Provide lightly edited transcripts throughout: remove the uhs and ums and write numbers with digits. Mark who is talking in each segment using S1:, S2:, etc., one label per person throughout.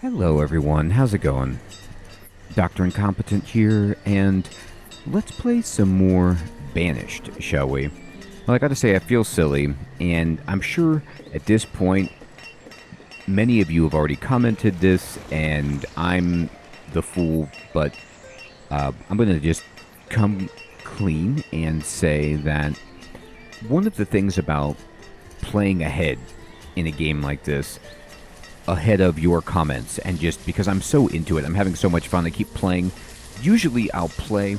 S1: Hello everyone, how's it going? Dr. Incompetent here, and let's play some more Banished, shall we? Well, I gotta say, I feel silly, and I'm sure at this point, many of you have already commented this, and I'm the fool, but I'm gonna just come clean and say that one of the things about playing ahead in a game like this ahead of your comments, and just because I'm so into it, I'm having so much fun, I keep playing. Usually I'll play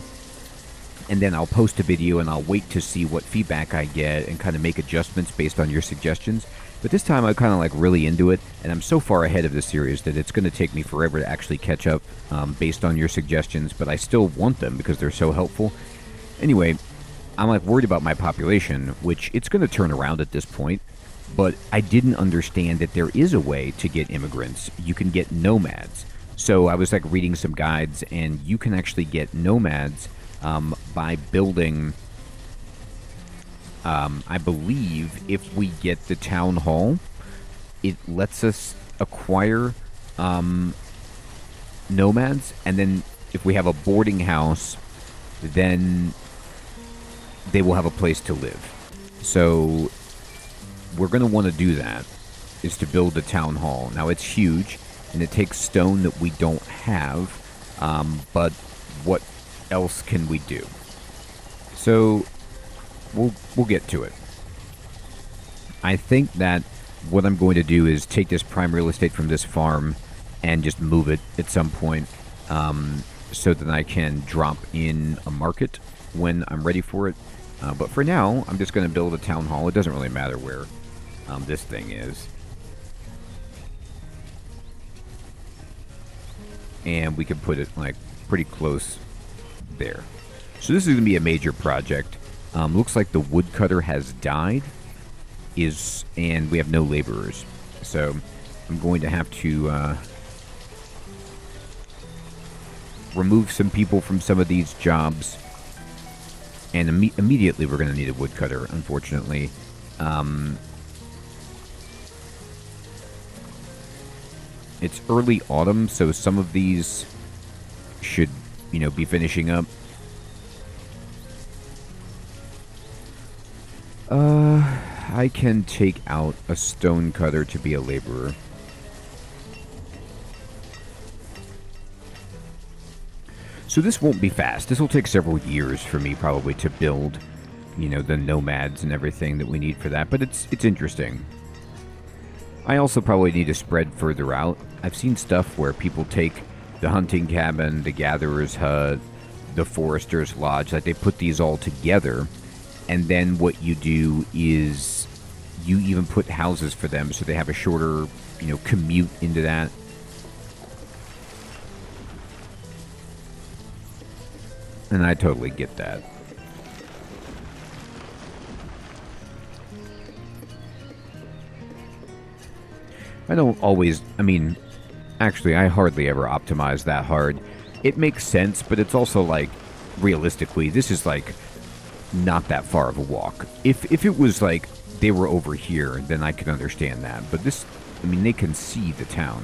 S1: and then I'll post a video and I'll wait to see what feedback I get and kind of make adjustments based on your suggestions. But this time I'm kind of like really into it, and I'm so far ahead of the series that it's going to take me forever to actually catch up based on your suggestions, but I still want them because they're so helpful. Anyway, I'm like worried about my population, which it's going to turn around at this point. But I didn't understand that there is a way to get immigrants. You can get nomads. So I was like reading some guides, and you can actually get nomads by building, I believe, if we get the town hall, it lets us acquire nomads. And then if we have a boarding house, then they will have a place to live. So we're going to want to do that, is to build a town hall. Now, it's huge, and it takes stone that we don't have, but what else can we do? So, we'll get to it. I think that what I'm going to do is take this prime real estate from this farm and just move it at some point, so that I can drop in a market when I'm ready for it. But for now, I'm just going to build a town hall. It doesn't really matter where this thing is. And we can put it like pretty close there. So this is going to be a major project. Looks like the woodcutter has died, and we have no laborers. So I'm going to have to remove some people from some of these jobs. And immediately we're going to need a woodcutter, unfortunately. It's early autumn, so some of these should, be finishing up. I can take out a stone cutter to be a laborer. So this won't be fast. This will take several years for me probably to build, the nomads and everything that we need for that, but it's interesting. I also probably need to spread further out. I've seen stuff where people take the hunting cabin, the gatherer's hut, the forester's lodge, like they put these all together, and then what you do is you even put houses for them so they have a shorter, commute into that. And I totally get that. I don't always, actually, I hardly ever optimize that hard. It makes sense, but it's also like, realistically, this is like not that far of a walk. If it was like they were over here, then I could understand that. But this, they can see the town.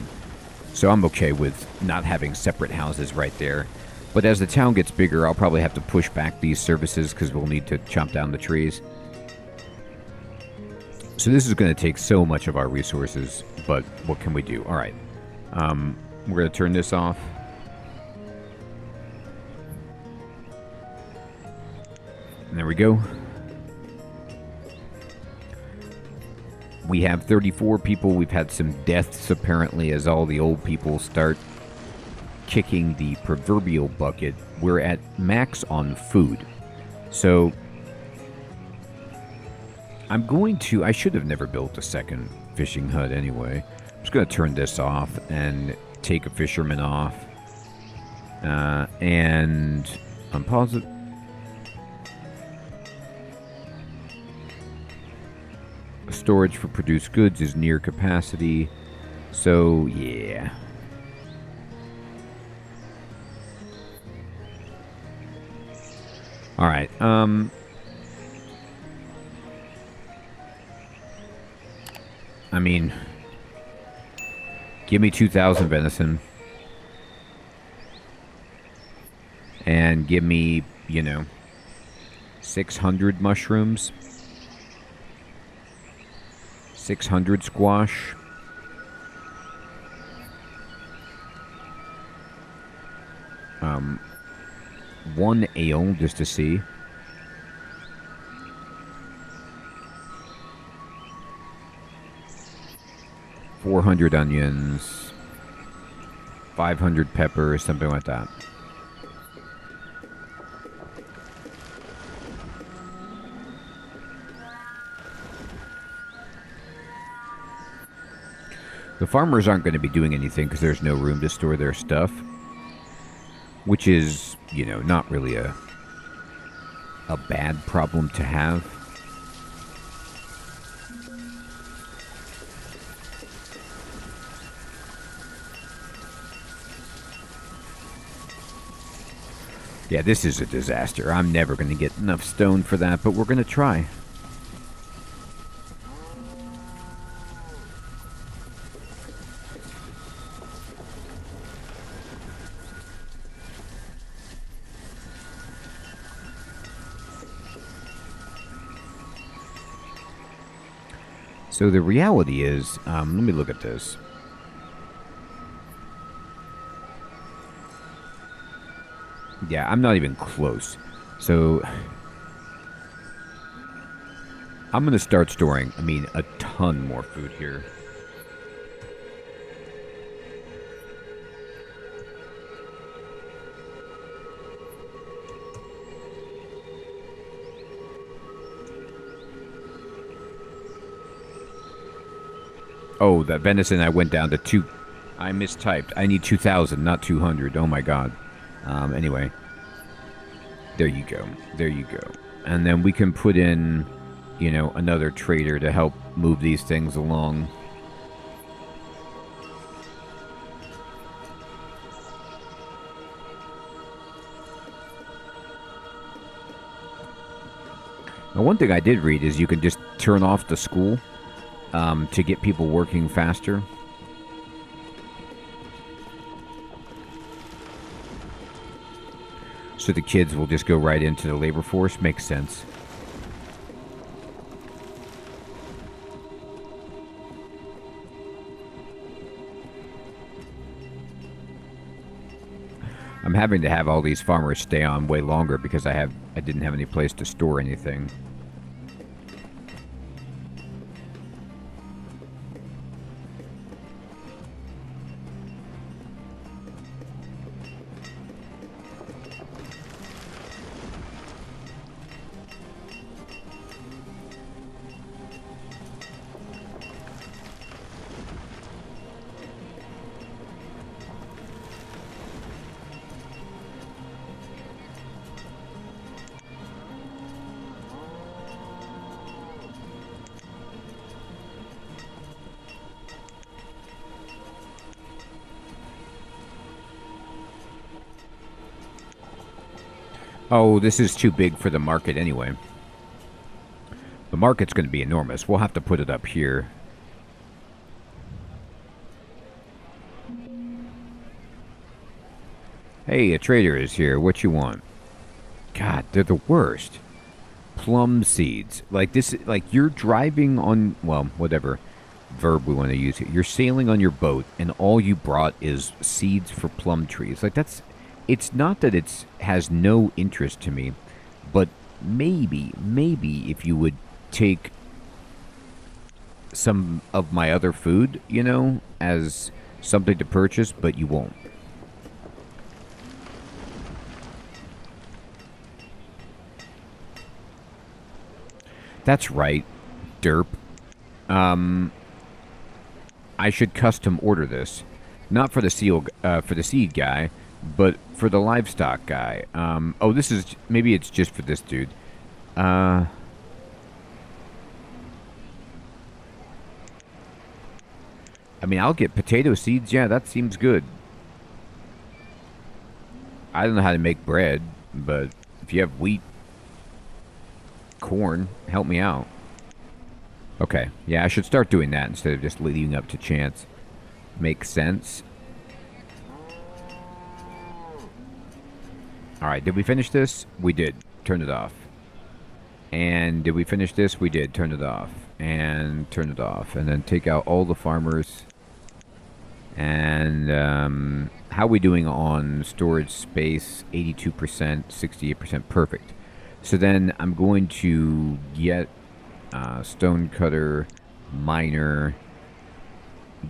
S1: So I'm okay with not having separate houses right there. But as the town gets bigger, I'll probably have to push back these services because we'll need to chop down the trees. So this is going to take so much of our resources, but what can we do? All right. We're going to turn this off. And there we go. We have 34 people. We've had some deaths, apparently, as all the old people start kicking the proverbial bucket. We're at max on food. So I should have never built a second fishing hut anyway. I'm just going to turn this off and take a fisherman off. And unpause it. Storage for produced goods is near capacity. So, yeah. All right. Give me 2,000 venison. And give me, 600 mushrooms. 600 squash. One ale, just to see. $400 onions. 500 peppers, something like that. The farmers aren't going to be doing anything because there's no room to store their stuff. Which is, not really a bad problem to have. Yeah, this is a disaster. I'm never going to get enough stone for that, but we're going to try. So the reality is, let me look at this. Yeah, I'm not even close. So I'm going to start storing, a ton more food here. Oh, that venison I went down to 2. I mistyped. I need 2,000, not 200. Oh my god. Anyway. There you go. There you go. And then we can put in, another trader to help move these things along. Now, one thing I did read is you can just turn off the school. To get people working faster. So the kids will just go right into the labor force. Makes sense. I'm having to have all these farmers stay on way longer because I didn't have any place to store anything. Oh, this is too big for the market anyway. The market's going to be enormous. We'll have to put it up here. Hey, a trader is here. What you want? God, they're the worst. Plum seeds. Like this, like you're driving on, well, whatever verb we want to use here. You're sailing on your boat and all you brought is seeds for plum trees. Like that's, it's not that it has no interest to me, but maybe if you would take some of my other food, as something to purchase, but you won't. That's right, derp. I should custom order this, not for the seed guy, but for the livestock guy. Oh, this is maybe it's just for this dude. I'll get potato seeds. Yeah, that seems good. I don't know how to make bread, but if you have wheat, corn, help me out. Okay, yeah, I should start doing that instead of just leaving up to chance. makes sense. Alright, did we finish this? We did. Turn it off. And did we finish this? We did. Turn it off. And turn it off. And then take out all the farmers. And how are we doing on storage space? 82%, 68%. Perfect. So then I'm going to get stone cutter, miner.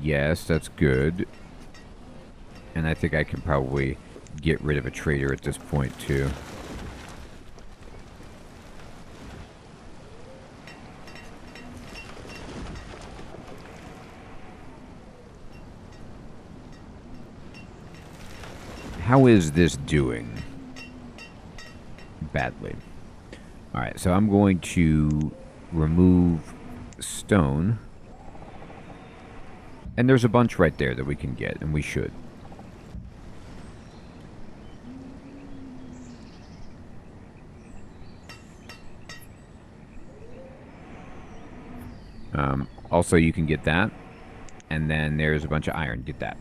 S1: Yes, that's good. And I think I can probably get rid of a trader at this point too. How is this doing? Badly. Alright, so I'm going to remove stone. And there's a bunch right there that we can get, and we should. Also, you can get that. And then there's a bunch of iron. Get that.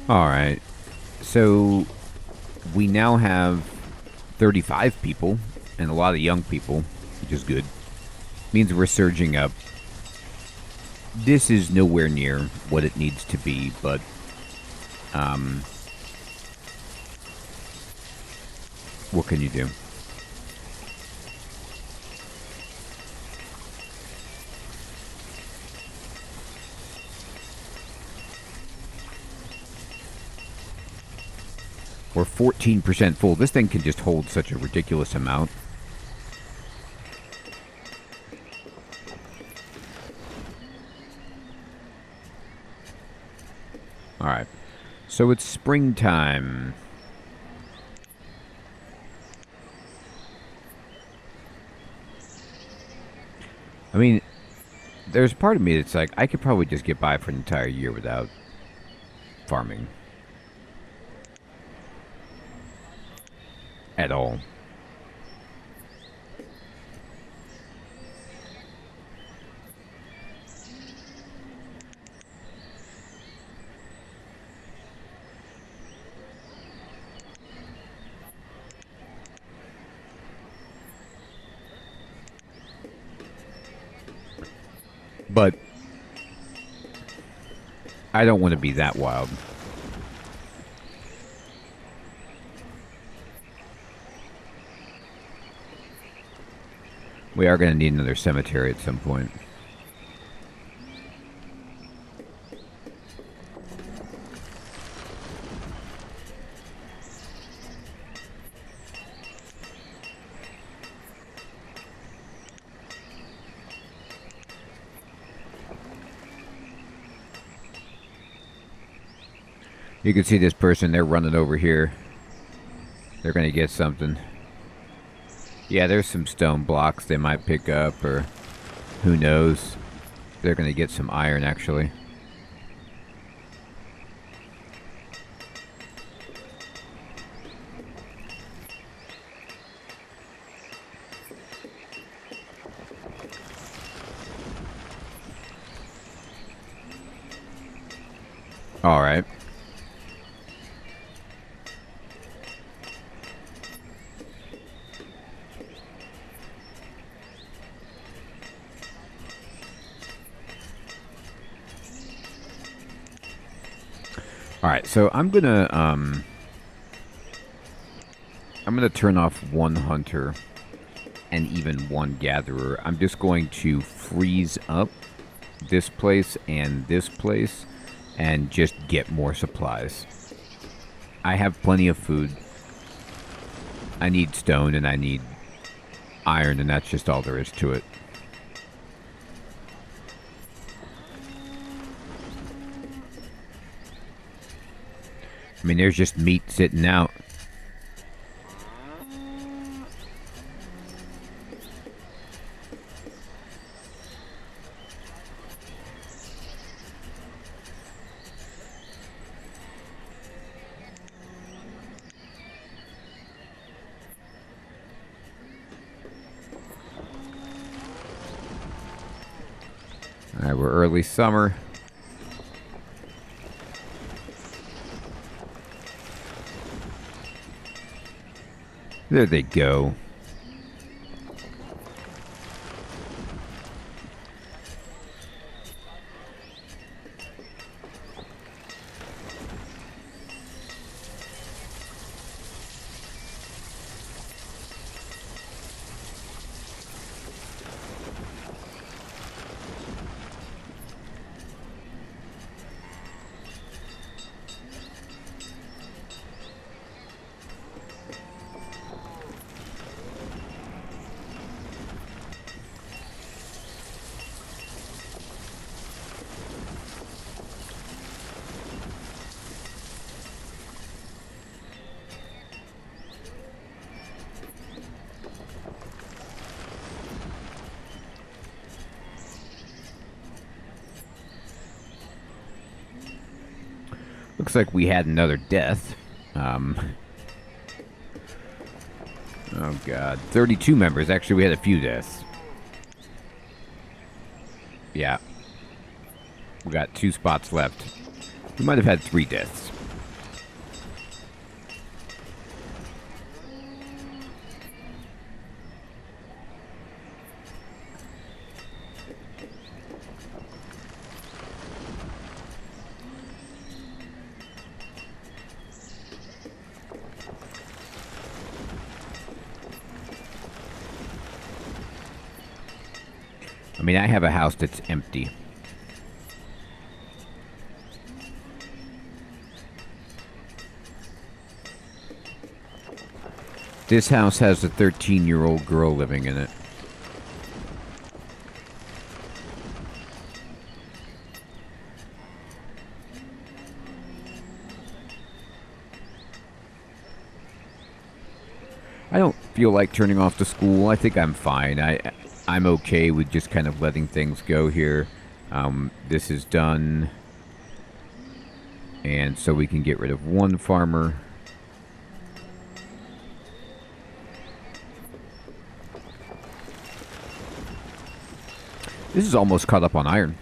S1: Alright, so we now have 35 people and a lot of young people, which is good. Means we're surging up. This is nowhere near what it needs to be, but what can you do? We're 14% full. This thing can just hold such a ridiculous amount. Alright. So it's springtime. I mean, there's part of me that's like, I could probably just get by for an entire year without farming. At all. But I don't want to be that wild. We are going to need another cemetery at some point. You can see this person, they're running over here. They're going to get something. Yeah, there's some stone blocks they might pick up, or who knows. They're going to get some iron, actually. All right. Alright, so I'm gonna turn off one hunter and even one gatherer. I'm just going to freeze up this place and just get more supplies. I have plenty of food. I need stone and I need iron, and that's just all there is to it. I mean, there's just meat sitting out. Alright, we're early summer. There they go. Looks like we had another death. Oh god. 32 members. Actually, we had a few deaths. Yeah. We got 2 spots left. We might have had 3 deaths. I mean, I have a house that's empty. This house has a 13-year-old girl living in it. I don't feel like turning off the school. I think I'm fine. I'm okay with just kind of letting things go here. This is done. And so we can get rid of one farmer. This is almost caught up on iron.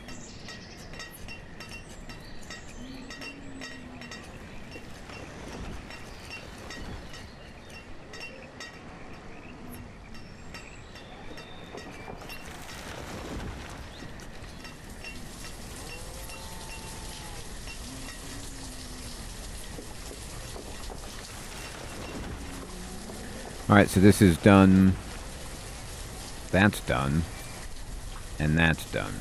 S1: Alright, so this is done. That's done. And that's done.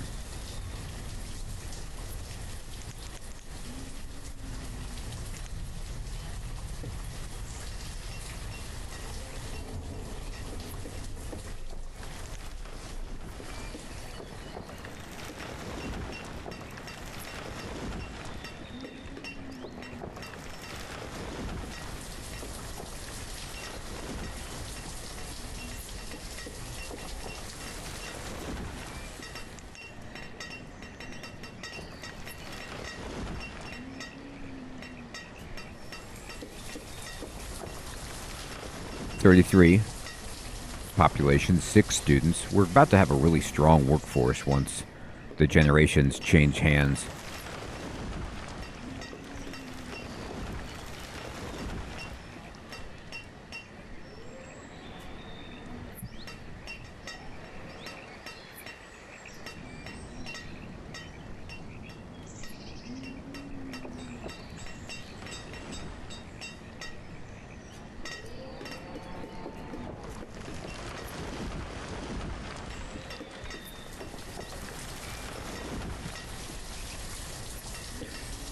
S1: .33 population, 6 students. We're about to have a really strong workforce once the generations change hands.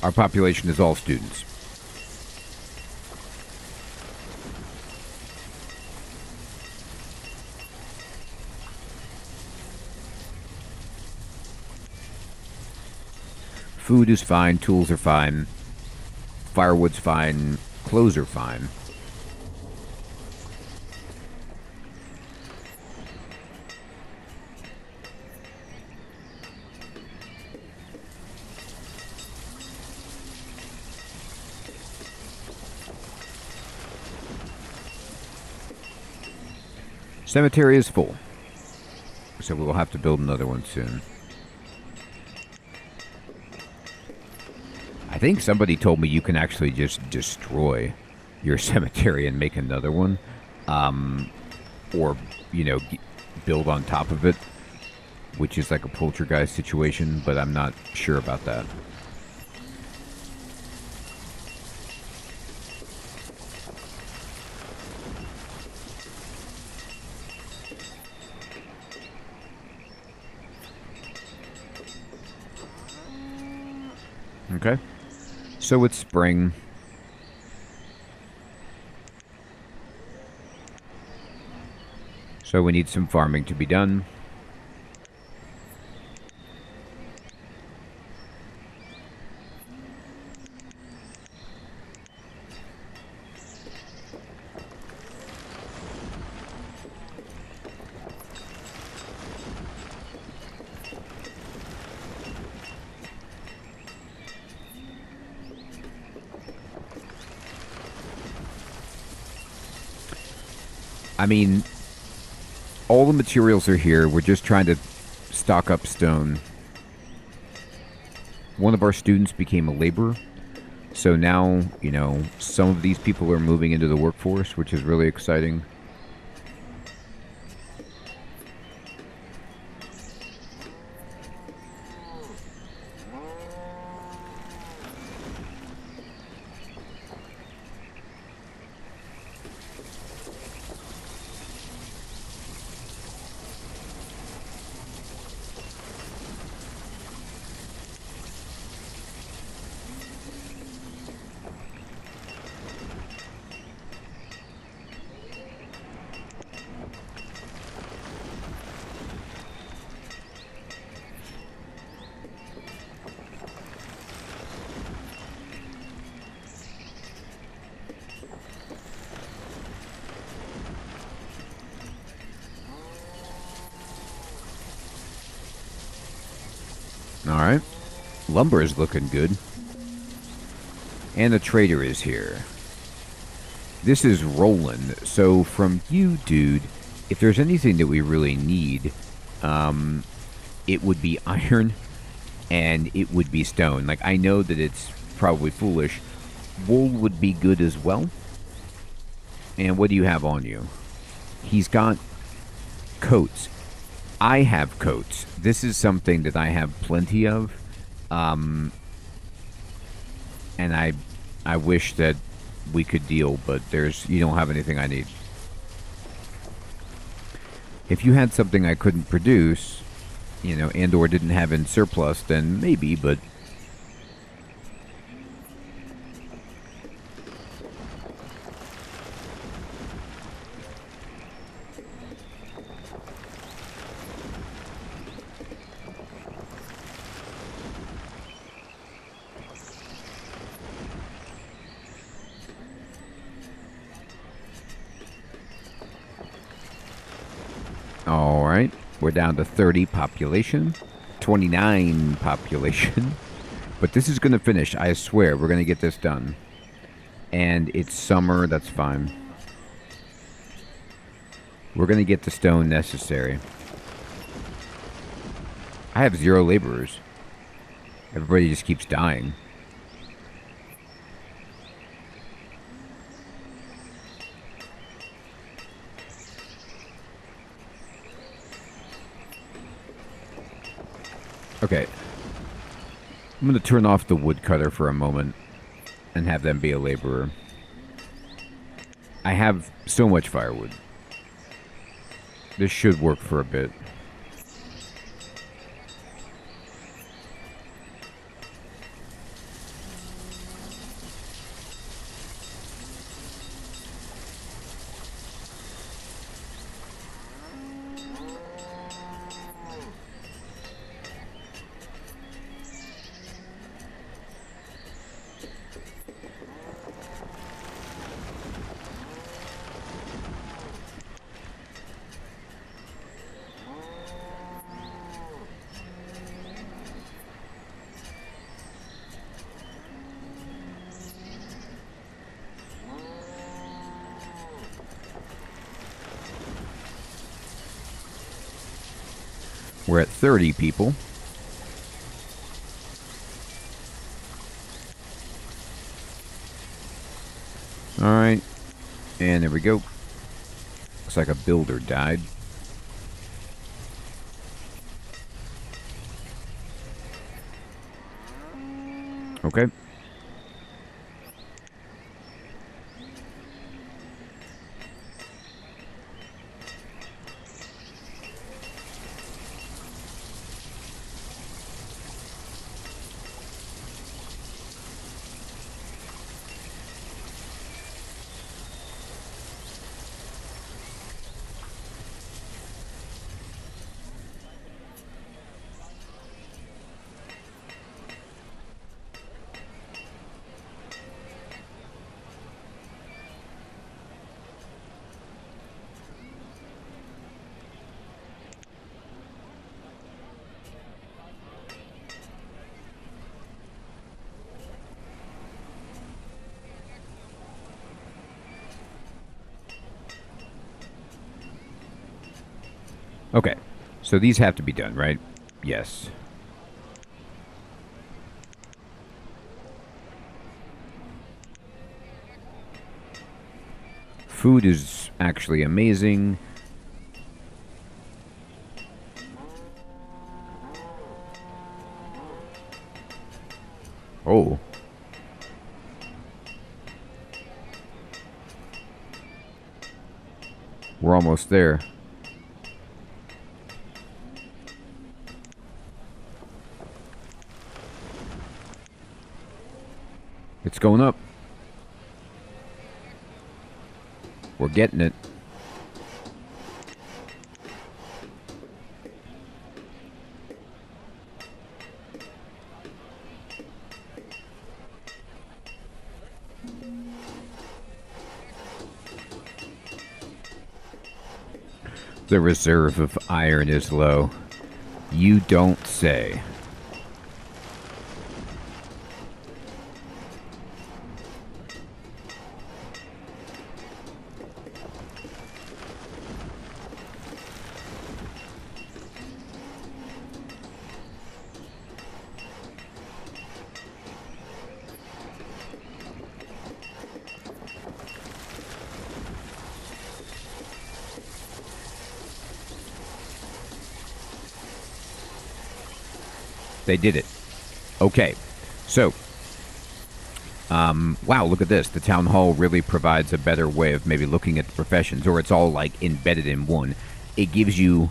S1: Our population is all students. Food is fine, tools are fine, firewood's fine, clothes are fine. Cemetery is full, so we will have to build another one soon. I think somebody told me you can actually just destroy your cemetery and make another one, or, you know, build on top of it, which is like a poltergeist situation, but I'm not sure about that. Okay. So it's spring. So we need some farming to be done. I mean, all the materials are here. We're just trying to stock up stone. One of our students became a laborer. So now, you know, some of these people are moving into the workforce, which is really exciting. Alright. Lumber is looking good. And the trader is here. This is Roland. So from you, dude, if there's anything that we really need, it would be iron and it would be stone. Like, I know that it's probably foolish. Wool would be good as well. And what do you have on you? He's got coats. I have coats. This is something that I have plenty of. And I wish that we could deal, but you don't have anything I need. If you had something I couldn't produce, you know, and or didn't have in surplus, then maybe, but alright, we're down to 30 population, 29 population, but this is going to finish, I swear, we're going to get this done. And it's summer, that's fine. We're going to get the stone necessary. I have 0 laborers. Everybody just keeps dying. Okay. I'm going to turn off the woodcutter for a moment and have them be a laborer. I have so much firewood. This should work for a bit. We're at 30 people. Alright. And there we go. Looks like a builder died. Okay. Okay, so these have to be done, right? Yes. Food is actually amazing. Oh. We're almost there. It's going up. We're getting it. The reserve of iron is low. You don't say. They did it. Okay. So, wow, look at this. The town hall really provides a better way of maybe looking at the professions, or it's all like embedded in one. It gives you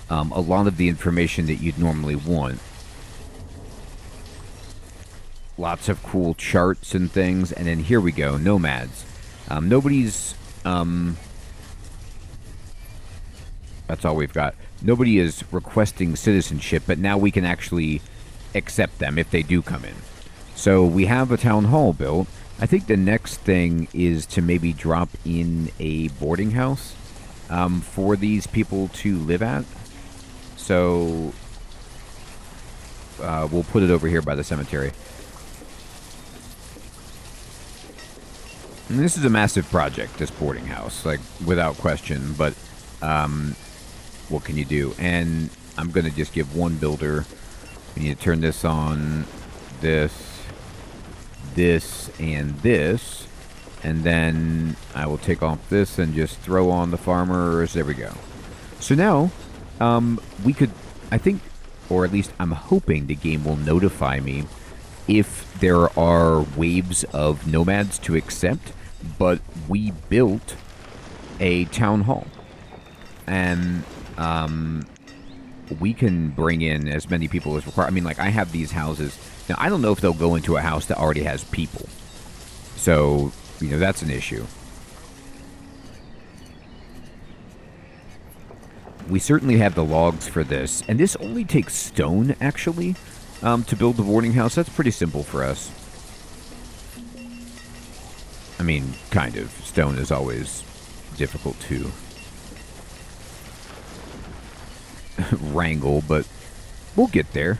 S1: a lot of the information that you'd normally want. Lots of cool charts and things. And then here we go, nomads. Nobody's... that's all we've got. Nobody is requesting citizenship, but now we can actually accept them if they do come in. So we have a town hall built. I think the next thing is to maybe drop in a boarding house for these people to live at. So we'll put it over here by the cemetery. And this is a massive project, this boarding house, like without question, but what can you do? And I'm going to just give one builder. We need to turn this on, this, and this. And then I will take off this and just throw on the farmers. There we go. So now, we could, I think, or at least I'm hoping the game will notify me if there are waves of nomads to accept, but we built a town hall. And we can bring in as many people as required. I mean, like, I have these houses. Now, I don't know if they'll go into a house that already has people. So, you know, that's an issue. We certainly have the logs for this. And this only takes stone, actually, to build the boarding house. That's pretty simple for us. I mean, kind of. Stone is always difficult to wrangle, but we'll get there.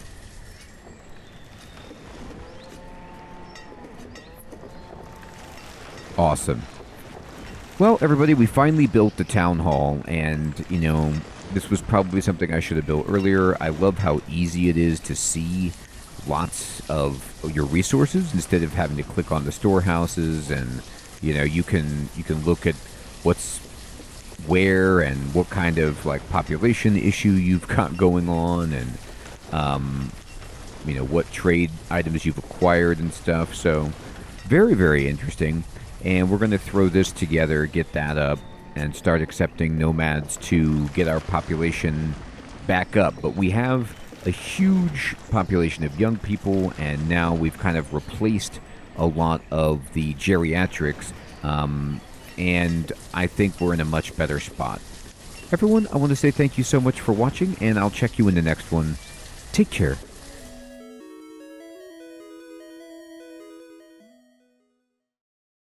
S1: Awesome. Well, everybody, we finally built the town hall, and, you know, This was probably something I should have built earlier. I love how easy it is to see lots of your resources instead of having to click on the storehouses, and you can look at what's where and what kind of like population issue you've got going on, and what trade items you've acquired and stuff. So very, very interesting. And we're going to throw this together, get that up, and start accepting nomads to get our population back up. But we have a huge population of young people, and now we've kind of replaced a lot of the geriatrics, and I think we're in a much better spot. Everyone, I want to say thank you so much for watching, and I'll check you in the next one. Take care.